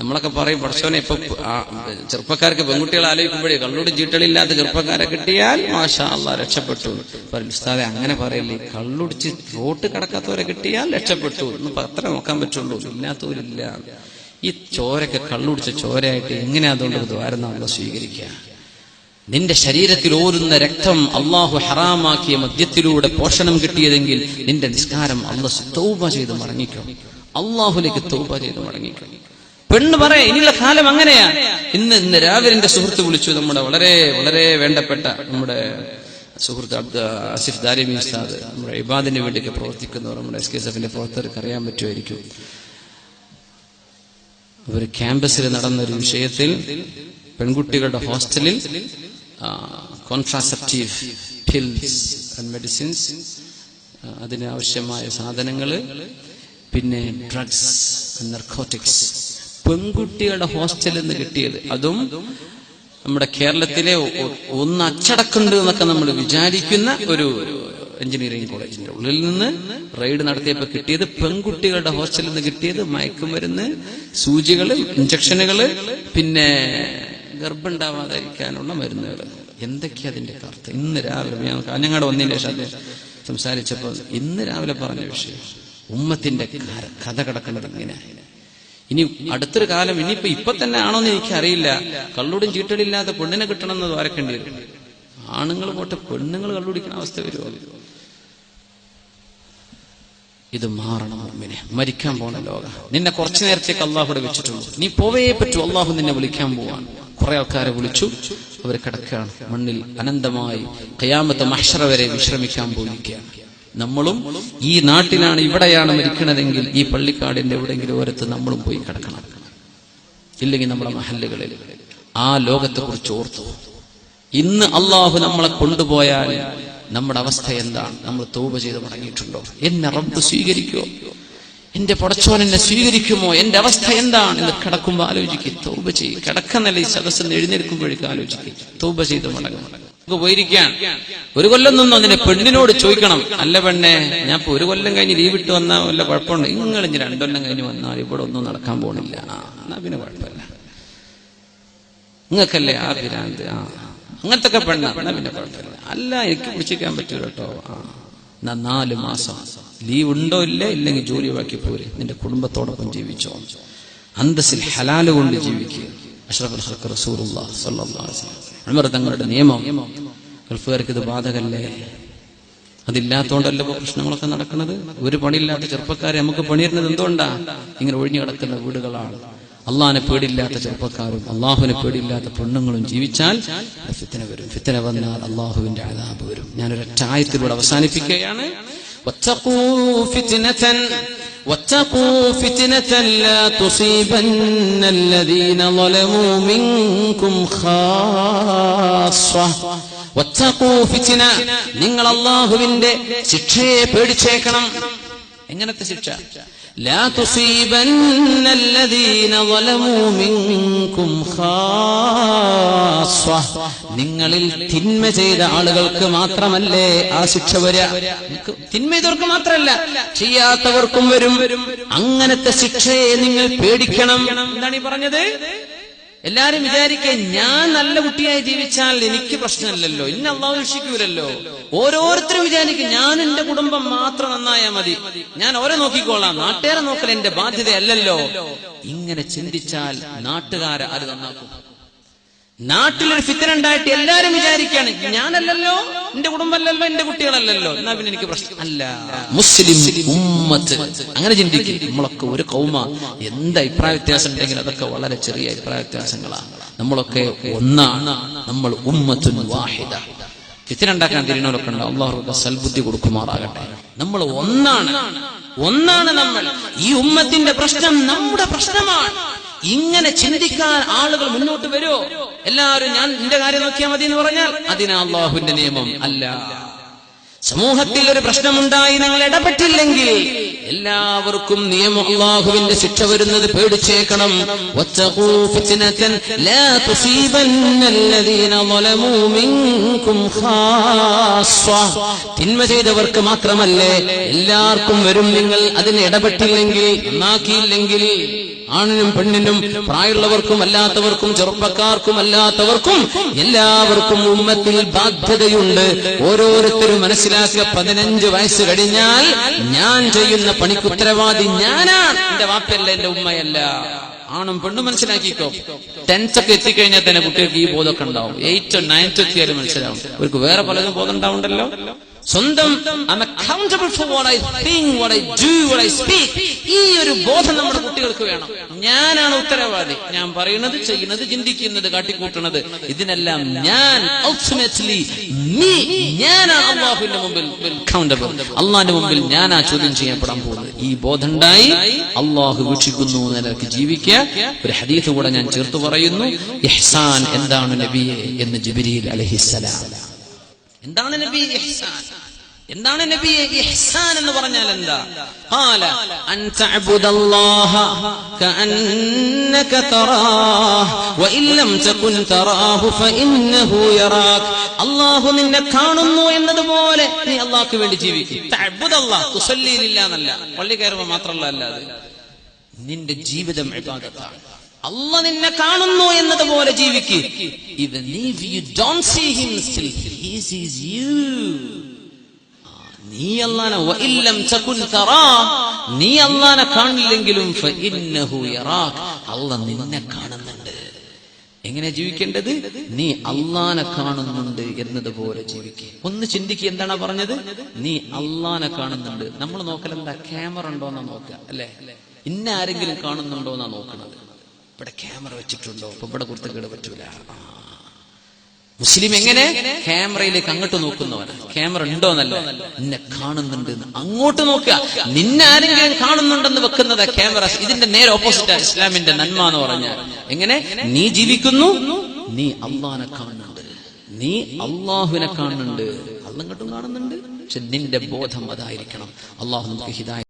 നമ്മളൊക്കെ പറയും പഠിച്ചോനെ ഇപ്പൊ ചെറുപ്പക്കാർക്ക് പെൺകുട്ടികളെ ആലോചിക്കുമ്പോഴേ കള്ളോടും ചീട്ടളില്ലാത്ത ചെറുപ്പക്കാരെ കിട്ടിയാൽ മാഷാ അല്ലാഹ് രക്ഷപ്പെട്ടു. ഉസ്താദെ അങ്ങനെ പറയില്ലേ, കള്ളുടിച്ച് റോട്ട് കിടക്കാത്തവരെ കിട്ടിയാൽ രക്ഷപ്പെട്ടു എന്ന് അത്ര നോക്കാൻ പറ്റുള്ളൂ, ഇല്ലാത്തവരില്ല. ഈ ചോരൊക്കെ കള്ളുടിച്ച ചോരയായിട്ട് എങ്ങനെ അതുകൊണ്ട് ദ്വാരം നമ്മൾ സ്വീകരിക്കുക? നിന്റെ ശരീരത്തിൽ ഓരുന്ന രക്തം അള്ളാഹു ഹറാമാക്കിയ മദ്യത്തിലൂടെ പോഷണം കിട്ടിയതെങ്കിൽ നിന്റെ നിസ്കാരം അള്ളാഹ് തൗബ ചെയ്ത് മടങ്ങിക്കും, അള്ളാഹുലേക്ക് തൗബ ചെയ്ത് മടങ്ങിക്കും. പെണ്ണ് പറയാ ഇനിയുള്ള കാലം അങ്ങനെയാ. ഇന്ന് രാവിലെ എന്റെ സുഹൃത്ത് വിളിച്ചു, നമ്മുടെ വളരെ വളരെ വേണ്ടപ്പെട്ട നമ്മുടെ സുഹൃത്ത് ആസിഫ് ദാരിമി ഉസ്താദ്, നമ്മുടെ ഇബാദിന് വേണ്ടിയൊക്കെ പ്രവർത്തിക്കുന്നവർ, നമ്മുടെ SKSFന്റെ പ്രവർത്തകർക്ക് അറിയാൻ പറ്റുമായിരിക്കും. ഒരു ക്യാമ്പസിൽ നടന്നൊരു വിഷയത്തിൽ പെൺകുട്ടികളുടെ ഹോസ്റ്റലിൽ കോൺട്രാസെപ്റ്റീവ് പിൽസ് ആൻഡ് മെഡിസിൻസ്, അതിനാവശ്യമായ സാധനങ്ങൾ, പിന്നെ ഡ്രഗ്സ്, നർക്കോട്ടിക്സ് പെൺകുട്ടികളുടെ ഹോസ്റ്റലിൽ നിന്ന് കിട്ടിയത്. അതും നമ്മുടെ കേരളത്തിലെ ഒന്ന് അച്ചടക്കമുണ്ട് എന്നൊക്കെ നമ്മൾ വിചാരിക്കുന്ന ഒരു എഞ്ചിനീയറിംഗ് കോളേജിന്റെ ഉള്ളിൽ നിന്ന് റെയ്ഡ് നടത്തിയപ്പോൾ കിട്ടിയത്, പെൺകുട്ടികളുടെ ഹോസ്റ്റലിൽ നിന്ന് കിട്ടിയത് മയക്കുമരുന്ന്, സൂചികള്, ഇഞ്ചക്ഷനുകള്, പിന്നെ ഗർഭമുണ്ടാവാതിരിക്കാനുള്ള മരുന്നുകൾ. എന്തൊക്കെയാ അതിന്റെ അർത്ഥം? ഇന്ന് രാവിലെ ഞങ്ങളുടെ ഒന്നിന്റെ ശേഷം സംസാരിച്ചപ്പോൾ ഇന്ന് രാവിലെ പറഞ്ഞ വിഷയം, ഉമ്മത്തിന്റെ കഥ കിടക്കുന്നത് ഇങ്ങനെ. ഇനി അടുത്തൊരു കാലം, ഇപ്പൊ തന്നെ ആണോന്ന് എനിക്കറിയില്ല, കള്ളുടും ചീട്ടലില്ലാത്ത പെണ്ണിനെ കിട്ടണമെന്ന് ദ്വാരക്കേണ്ടി വരും. ആണുങ്ങൾ പോട്ടെ, പെണ്ണുങ്ങൾ കള്ളുടിക്കുന്ന അവസ്ഥ വരുമോ? ഇത് മാറണം. മുഅ്മിനെ, മരിക്കാൻ പോണ ലോക നിന്നെ കുറച്ചു നേരത്തേക്ക് അള്ളാഹുടെ വെച്ചിട്ടുള്ളൂ, നീ പോവേ പറ്റൂ. അള്ളാഹു നിന്നെ വിളിക്കാൻ പോവാണ്. കുറെ ആൾക്കാരെ വിളിച്ചു, അവർ കിടക്കുകയാണ് മണ്ണിൽ അനന്തമായി, ഖിയാമത്ത് മഹ്ശറ വരെ വിശ്രമിക്കാൻ പോയിരിക്കുകയാണ്. നമ്മളും ഈ നാട്ടിലാണ്, ഇവിടെയാണ് മരിക്കണതെങ്കിൽ ഈ പള്ളിക്കാടിന്റെ എവിടെയെങ്കിലും ഓരത്ത് നമ്മളും പോയി കിടക്കണം. ഇല്ലെങ്കിൽ നമ്മുടെ മഹല്ലുകളിൽ ആ ലോകത്തെ കുറിച്ച് ഓർത്തു. ഇന്ന് അള്ളാഹു നമ്മളെ കൊണ്ടുപോയാൽ നമ്മുടെ അവസ്ഥ എന്താണ്? നമ്മൾ തൗബ ചെയ്ത് മടങ്ങിയിട്ടുണ്ടോ? എന്നെ റബ്ബ് സ്വീകരിക്കുമോ? എന്റെ പടച്ചോൻ എന്നെ സ്വീകരിക്കുമോ? എന്റെ അവസ്ഥ എന്താണ് എന്ന് കിടക്കുമ്പോൾ ആലോചിക്കുക. തൗബ ചെയ്യും. കിടക്കുന്നല്ല, ഈ സദസ്സിൽ എഴുന്നേൽക്കുമ്പോഴേക്കും ആലോചിക്കുക. തൗബ ചെയ്ത് മടങ്ങും. പോയിരിക്കാൻ ഒരു കൊല്ലം നിന്നോ നിന്റെ പെണ്ണിനോട് ചോദിക്കണം, അല്ല പെണ്ണെ, ഞാൻ ഇപ്പൊ ഒരു കൊല്ലം കഴിഞ്ഞ് ലീവ് ഇട്ട് വന്നാൽ വല്ല കുഴപ്പമുണ്ട്? നിങ്ങൾ ഇനി 2 കൊല്ലം കഴിഞ്ഞ് വന്നാൽ ഇവിടെ ഒന്നും നടക്കാൻ പോണില്ല, എന്നാ പിന്നെ കുഴപ്പമില്ല. നിങ്ങൾക്കല്ലേ ആ ഭ്രാന്ത്, അങ്ങനത്തെ ഒക്കെ പെണ്ണ, പിന്നെ കുഴപ്പമില്ല. അല്ല, എനിക്ക് പിടിച്ചിരിക്കാൻ പറ്റൂല കേട്ടോ. 4 മാസം ലീവ് ഉണ്ടോ ഇല്ല, ഇല്ലെങ്കിൽ ജോലി ബാക്കി പോരെ, നിന്റെ കുടുംബത്തോടൊപ്പം ജീവിച്ചോ, അന്തസ്സിൽ ഹലാല് കൊണ്ട് ജീവിക്കുക. അഷ്റഫുൽ ഖൽഖ് റസൂലുള്ളാഹി സ്വല്ലല്ലാഹു അലൈഹി വസല്ലം ഉമർ തങ്ങളുടെ നിയമം. ഗൾഫുകാർക്ക് ഇത് ബാധകല്ലേ? അതില്ലാത്തോണ്ടല്ലോ ഇപ്പൊ പ്രശ്നങ്ങളൊക്കെ നടക്കുന്നത്. ഒരു പണിയില്ലാത്ത ചെറുപ്പക്കാരെ നമുക്ക് പണിയിരുന്നത് എന്തുകൊണ്ടാ? ഇങ്ങനെ ഒഴിഞ്ഞു കിടക്കുന്ന വീടുകളാണ്. അള്ളാഹിനെ പേടിയില്ലാത്ത ചെറുപ്പക്കാരും അള്ളാഹുവിനെ പേടിയില്ലാത്ത പെണ്ണുങ്ങളും ജീവിച്ചാൽ ഫിത്ന വരും. ഫിത്ന വന്നാൽ അള്ളാഹുവിന്റെ അദാബ് വരും. ഞാനൊരൊറ്റ ആയത്തിലൂടെ അവസാനിപ്പിക്കുകയാണ്. واتقوا فتنة لا تصيبن الذين ظلموا منكم خاصة. واتقوا فتنة, നിങ്ങൾ അല്ലാഹുവിന്റെ ശിക്ഷയെ പേടിച്ചേക്കണം. എങ്ങനത്തെ ശിക്ഷ? لا تصيبن الذين ظلموا منكم خاصة. നിങ്ങളിൽ തിന്മ ചെയ്ത ആളുകൾക്ക് മാത്രമല്ലേ ആ ശിക്ഷ വരിക? തിന്മ ചെയ്തവർക്ക് മാത്രമല്ല, ചെയ്യാത്തവർക്കും വരും. അങ്ങനത്തെ ശിക്ഷയെ നിങ്ങൾ പേടിക്കണം. എന്താണ് ഈ പറഞ്ഞത്? എല്ലാരും വിചാരിക്കുക, ഞാൻ നല്ല കുട്ടിയായി ജീവിച്ചാൽ എനിക്ക് പ്രശ്നമില്ലല്ലോ, ഇന്ന അള്ളാഹു രക്ഷിക്കൂലല്ലോ. ഓരോരുത്തരും വിചാരിക്കും, ഞാൻ എന്റെ കുടുംബം മാത്രം നന്നായാൽ മതി, ഞാൻ ഓരോ നോക്കിക്കോളാം, നാട്ടുകാരെ നോക്കൽ എന്റെ ബാധ്യതയല്ലല്ലോ. ഇങ്ങനെ ചിന്തിച്ചാൽ നാട്ടുകാരെ ആര് നന്നാക്കും? നാട്ടിലൊരു ഫിത്ന ഉണ്ടായിട്ട് എല്ലാരും വിചാരിക്കാണ്, ഞാനല്ലല്ലോ, എന്റെ കുടുംബമല്ലല്ലോ, എന്റെ കുട്ടികളല്ലല്ലോ, എന്നാ പിന്നെ എനിക്ക് പ്രശ്നം അല്ല. മുസ്ലിം ഉമ്മത്ത് അങ്ങനെ ചിന്തിക്കും. നമ്മളൊക്കെ ഒരു കൗമ. എന്ത് അഭിപ്രായ വ്യത്യാസം ഉണ്ടെങ്കിൽ അതൊക്കെ വളരെ ചെറിയ അഭിപ്രായ വ്യത്യാസങ്ങളാണ്. നമ്മളൊക്കെ ഒന്നാണ്. നമ്മൾ ഉമ്മത്തുൻ വാഹിദ. ഫിത്ന ഉണ്ടാക്കാൻ തിരിഞ്ഞവരൊക്കെ ഉണ്ട്. അല്ലാഹു സൽബുദ്ധി കൊടുക്കുമാറാകട്ടെ. നമ്മൾ ഒന്നാണ് നമ്മൾ. ഈ ഉമ്മത്തിന്റെ പ്രശ്നം നമ്മുടെ പ്രശ്നമാണ്. ഇങ്ങനെ ചിന്തിക്കാൻ ആളുകൾ മുന്നോട്ട് വരുമോ? എല്ലാവരും ഞാൻ എന്റെ കാര്യം നോക്കിയാൽ മതി എന്ന് പറഞ്ഞാൽ അതിനാ അല്ലാഹുവിന്റെ നിയമം അല്ല. സമൂഹത്തിൽ ഒരു പ്രശ്നമുണ്ടായി നിങ്ങൾ ഇടപെട്ടില്ലെങ്കിൽ എല്ലാവർക്കും നിയമം അല്ലാഹുവിന്റെ ശിക്ഷ വരുന്നത് പേടിച്ചേക്കണം. വത്തഖൂ ഫിത്നതൻ ലാ തുസീബന്നല്ലദീന ളലമൂ മിൻകും ഖാസ്സ. തിന്മ ചെയ്തവർക്ക് മാത്രമല്ലേ, എല്ലാവർക്കും വരും. നിങ്ങൾ അതിന് ഇടപെട്ടില്ലെങ്കിൽ, നന്നാക്കിയില്ലെങ്കിൽ ആണിനും പെണ്ണിനും, പ്രായമുള്ളവർക്കും അല്ലാത്തവർക്കും, ചെറുപ്പക്കാർക്കും അല്ലാത്തവർക്കും എല്ലാവർക്കും ഉമ്മത്തിൽ ബാധ്യതയുണ്ട്. ഓരോരുത്തരും മനസ്സിലാക്കുക, 15 വയസ്സ് കഴിഞ്ഞാൽ ഞാൻ ചെയ്യുന്ന പണിക്ക് ഉത്തരവാദി ഞാനാണ്, എന്റെ വാപ്പയല്ല, എന്റെ ഉമ്മയല്ല. ആണും പെണ്ണും മനസ്സിലാക്കിക്കോ. 10th ഒക്കെ എത്തിക്കഴിഞ്ഞാൽ തന്നെ കുട്ടികൾക്ക് ഈ ബോധമൊക്കെ ഉണ്ടാവും. 8th 9th എത്തിയാലും മനസ്സിലാവും. അവർക്ക് വേറെ പലതും ബോധം ഉണ്ടാവുണ്ടല്ലോ. സ്വന്തം I'm accountable for what I think, what I do, what I speak. ഈ ഒരു ബോധം നമ്മുടെ കുട്ടികൾക്ക് വേണം. ഞാനാണ് ഉത്തരവാദി, ഞാൻ പറയുന്നത്, ചെയ്യുന്നത്, ചിന്തിക്കുന്നത്, കാട്ടിക്കൂട്ടുന്നത്, ഇതിനെല്ലാം ഞാൻ ultimately me, ഞാനാണ് അല്ലാഹുവിന്റെ മുമ്പിൽ accountable. അല്ലാഹുവിന്റെ മുമ്പിൽ ഞാനാ ചോദ്യം ചെയ്യപ്പെടാൻ പോകുന്നത്. ഈ ബോധമുണ്ടായി അല്ലാഹു വീക്ഷിക്കുന്നു എന്നതിലേക്ക് ജീവിക്കുക. ഒരു ഹദീസ് കൂടെ ഞാൻ ചേർത്ത് പറയുന്നു. ഇഹ്സാൻ എന്താണ് നബിയെ എന്ന് ജിബ്രീൽ അലൈഹിസ്സലാം. എന്താണ് നബി ഇഹ്സാൻ? എന്താണ് നബി ഇഹ്സാൻ എന്ന് പറഞ്ഞാൽ എന്താ? ഖാല അൻ തഅബുദല്ലാഹ കഅന്നക തറാഹു വഇൻ ലം തകുൻ തറാഹു ഫഇന്നഹു യറാക്. അല്ലാഹു നിന്നെ കാണുന്നു എന്നതുപോലെ നീ അല്ലാഹുവിന് വേണ്ടി ജീവിക്കുക. തഅബുദല്ലാഹ് തുസല്ലി ലില്ലാഹ് എന്നല്ല, പള്ളി കയറുമ്പോൾ മാത്രമല്ല, അല്ലാതെ നിന്റെ ജീവിതം ഇബാദത്താണ്. അല്ലാഹ് നിന്നെ കാണുന്നു എന്നതുപോലെ ജീവിക്കുക. Even if you don't see him, still he sees you. നീ അല്ലാഹനെ വഇല്ലം തകുൻ തറാ, നീ അല്ലാഹനെ കാണില്ലെങ്കിലും ഫഇന്നഹു യറാക്, അല്ലാഹ് നിന്നെ കാണുന്നുണ്ട്. എങ്ങനെ ജീവിക്കേണ്ടത്? നീ അല്ലാഹനെ കാണുന്നുണ്ട് എന്നതുപോലെ ജീവിക്കുക. ഒന്ന് ചിന്തിക്കുക, എന്താണ് പറഞ്ഞത്? നീ അല്ലാഹനെ കാണുന്നുണ്ട്. നമ്മൾ നോക്കലെന്താ? ക്യാമറ ഉണ്ടോന്നാ നോക്കുക, അല്ലെ? ഇന്ന ആരെങ്കിലും കാണുന്നുണ്ടോ എന്നാ നോക്കണത്. ഇവിടെ ക്യാമറ വെച്ചിട്ടുണ്ടോ? ഇപ്പൊ ഇവിടെ കുർത്തക്കേട് പറ്റൂല. മുസ്ലിം എങ്ങനെ? ക്യാമറയിലേക്ക് അങ്ങോട്ട് നോക്കുന്നവന്. ക്യാമറ ഉണ്ടോന്നല്ല, നിന്നെ കാണുന്നുണ്ട് അങ്ങോട്ട് നോക്കുക. നിന്നെ ആരെങ്കിലും കാണുന്നുണ്ടെന്ന് വെക്കുന്നത് ക്യാമറ. ഇതിന്റെ നേരെ ഓപ്പോസിറ്റാ ഇസ്ലാമിന്റെ നന്മ എന്ന് പറഞ്ഞാൽ. എങ്ങനെ? നീ ജീവിക്കുന്നു, നീ അല്ലാഹനെ കാണുന്നുണ്ട്, നീ അല്ലാഹുവിനെ കാണുന്നുണ്ട്, അള്ളങ്ങോട്ടും കാണുന്നുണ്ട്. പക്ഷെ നിന്റെ ബോധം അതായിരിക്കണം. അല്ലാഹു നമുക്ക് ഹിദായത്ത്